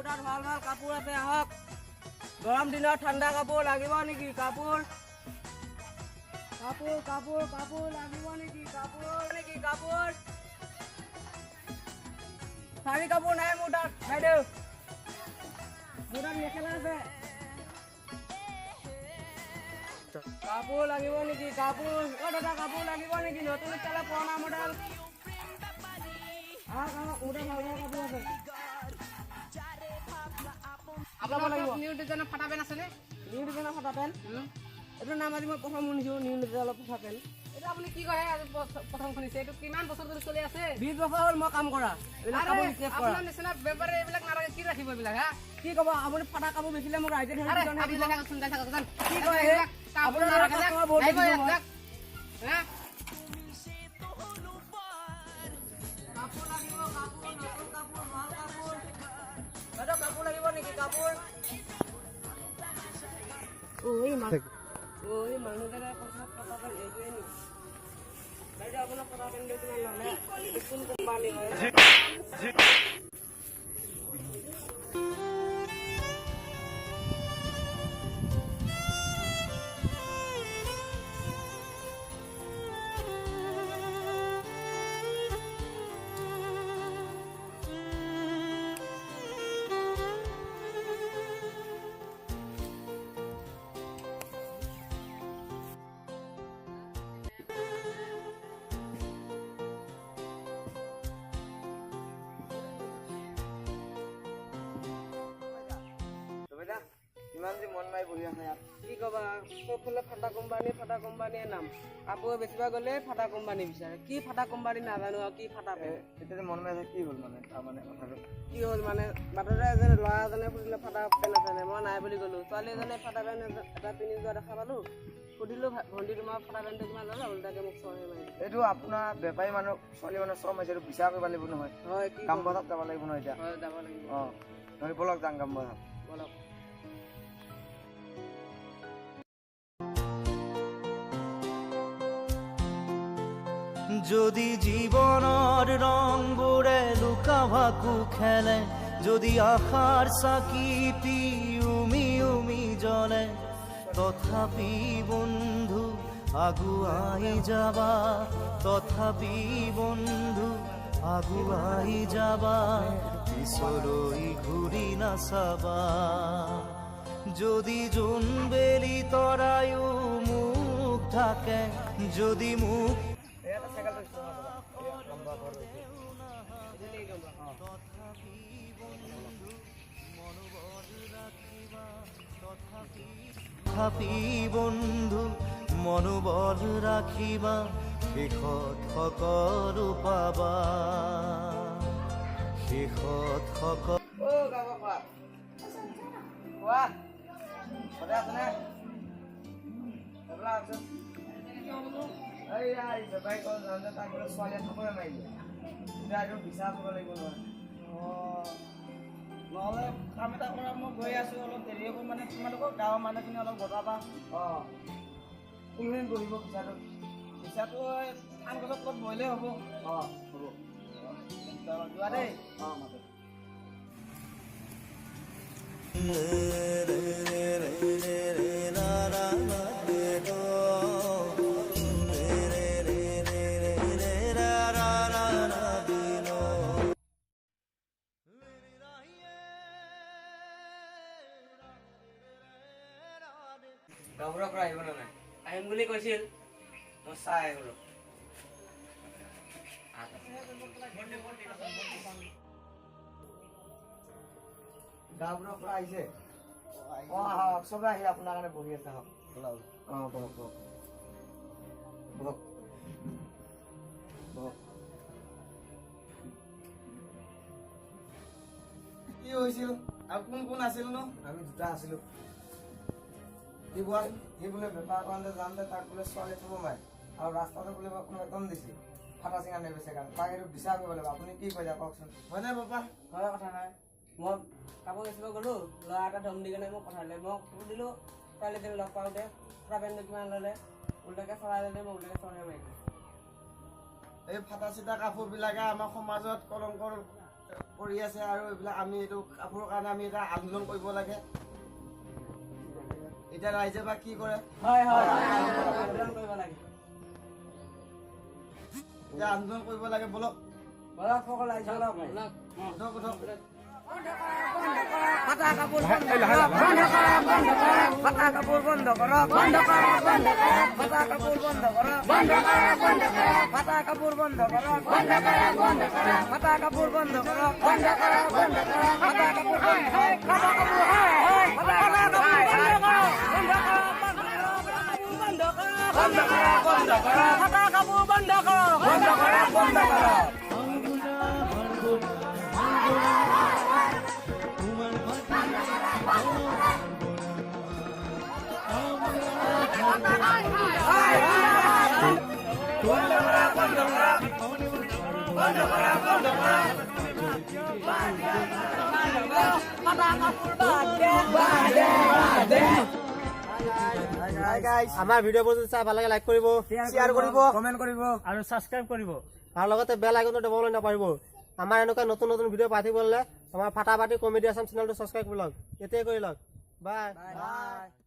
তাত ভাল ভাল কাপোৰ আছে আহক গৰম দিনত ঠাণ্ডা কাপোৰ লাগিব নেকি কাপোৰ কাপোৰ কাপোৰ কাপোৰ লাগিব নেকি কাপোৰ শাৰী কাপোৰ নাই মোৰ তাত বাইদেউ মোৰ তাত মেখেলা আছে কাপোৰ লাগিব নেকি কাপোৰ দাদা কাপোৰ লাগিব নেকি নতুন ষ্টাইলৰ পুৰণা মডেল নিউ ডিজাইনৰ ফটা পেণ্ট আছেনে নিউ ডিজাইনৰ ফটা পেণ্ট এইটো নাম আজি মই প্ৰথম শুনিছোঁ নিউ ডিজাইনৰ ফটা পেণ্ট এইটো আপুনি কি কয় প্ৰথম শুনিছে এইটো কিমান বছৰ ধৰি চলি আছে 20 বছৰ হ'ল মই কাম কৰা আপোনাৰ নিচিনা বেপাৰী এইবিলাক নালাগে কি ৰাখিব এইবিলাক হা কি ক'ব আপুনি ফটা কাপোৰ বেচিলে মোক ৰাইজে কি কয় আপোনাৰ কাপোৰ লাগিব নেকি কাপোৰ মানুহজনে কথা পাতা এইটোৱে নেকি বাইদেউ আপোনাৰ কথা পেণ্ট কিমান ল'লে কোন কোম্পানী হয় ইমান যে মন মাৰি বহি আছে ইয়াত কি ক'বা চবফালে ফাটা কোম্পানীয়ে নাম কাপোৰ বেচিব গ'লে ফাটা কোম্পানী বিচাৰে কি ফাটা কোম্পানী নাজানো আৰু কি ফাটা এতিয়া মন মাৰি আছে কি হ'ল মানে তাৰমানে কথাটো কি হ'ল মানে বাটতে এজন ল'ৰা এজনে সুধিলে ফাটা পেণ্ট আছেনে মই নাই বুলি ক'লোঁ ছোৱালী এজনে ফাটা পেণ্ট এটা পিন্ধি যোৱা দেখা পালোঁ সুধিলোঁ ভণ্টি তোমাৰ ফাটা পেণ্টটো কিমান ল'লে ওলটাকে মোক চৰহে মাৰিলে এইটো আপোনাৰ বেপাৰী মানুহ ছোৱালী মানুহ চব মাৰিছে এইটো বিচাৰ কৰিব লাগিব নহয় হয় কি কাম বজাত যাব লাগিব নহয় এতিয়া হয় যাব লাগিব অঁ ধৰি বলক যাম কাম বজাত বলক যদি জীৱনৰ ৰংবোৰে লুকা ভাকু খেলে যদি আশাৰ চাকিটি উমি উমি জ্বলে তথাপি বন্ধু আগুৱাই যাবা তথাপি বন্ধু আগুৱাই যাবা পিছলৈ ঘূৰি নাচাবা যদি জোনবেলি তৰায়ো মুখ থাকে যদি মুখ তথাপি বন্ধু মনোবল ৰাখিবা শেষত সকলো পাবা শেষত সকলো নহ'লে কাম এটা কৰা মই গৈ আছোঁ অলপ দেৰি হ'ব মানে তোমালোকৰ গাঁৱৰ মানুহখিনি অলপ বজাবা অঁ কোনদিন বহিব পিছাটো পিছাটো আন গছত অলপ বহিলেই হ'ব অঁ হ'ব যোৱা দেই অঁ মাতে গাভৰুৰ পৰা আহিব নাই আহিম বুলি কৈছিল মই চাই আহিলো গাঁওবোৰৰ পৰা আহিছে অঁ আহক চবে আহি আপোনাৰ কাৰণে বহি আছে আহক অঁ বহক বহক বহক বহক কি হৈছিল আৰু কোন কোন আছিল নো আমি দুটা আছিলোঁ সি বোলে বেপাৰ কৰোঁতে যাওঁতে তাক বোলে ছোৱালী থ'ব মাৰে আৰু ৰাস্তাটো বোলে কোনো একদম দিছে ফাটা চিঙা নেবেচে কাৰণে তাক এইটো বিচাৰ কৰিব লাগিব আপুনি কি কৈ যায় কওকচোন হয়নে পাপা হয় কথা নাই মই কাপোৰ বেচিব গ'লোঁ ল'ৰা এটা দম দি কেনে মোক পঠালে মই সুধিলোঁ ছোৱালীজনী লগ পাওঁতে ফাটা পেণ্টটো কিমান ল'লে ওলটাকে চলাই ল'লে মই ওলটাকে চৰহে মাৰিলোঁ এই ফাটা চিটা কাপোৰবিলাকে আমাৰ সমাজত কলংকৰ কৰি আছে আৰু এইবিলাক আমি এইটো কাপোৰৰ কাৰণে আমি এটা আন্দোলন কৰিব লাগে। এতিয়া ৰাইজে বা কি কৰে? আন্দোলন কৰিব লাগে। এতিয়া আন্দোলন কৰিব লাগে, বলক সকলো ৰাইজ উঠক উঠক। ফাটা কাপোৰ বন্ধ কৰক, ফাটা কাপোৰ বন্ধ কৰক, ফাটা কাপোৰ বন্ধ কৰক, ফাটা কাপোৰ বন্ধ কৰক, ফাটা কাপোৰ বন্ধ কৰক, ফাটা কাপোৰ আমাৰ ভিডিঅ'বোৰ যদি চাই ভাল লাগে লাইক কৰিব, শ্বেয়াৰ কৰিব, কমেণ্ট কৰিব আৰু ছাবস্ক্ৰাইব কৰিব আৰু লগতে বেল আইকনটো দবাবলৈ নাপাহৰিব। আমাৰ এনেকুৱা নতুন নতুন ভিডিঅ' পাই থাকিবলৈ আমাৰ ফাটাফাটি কমেডি আছাম চেনেলটো ছাবস্ক্ৰাইব কৰি লওক। এতিয়াই কৰি লওক। বাই।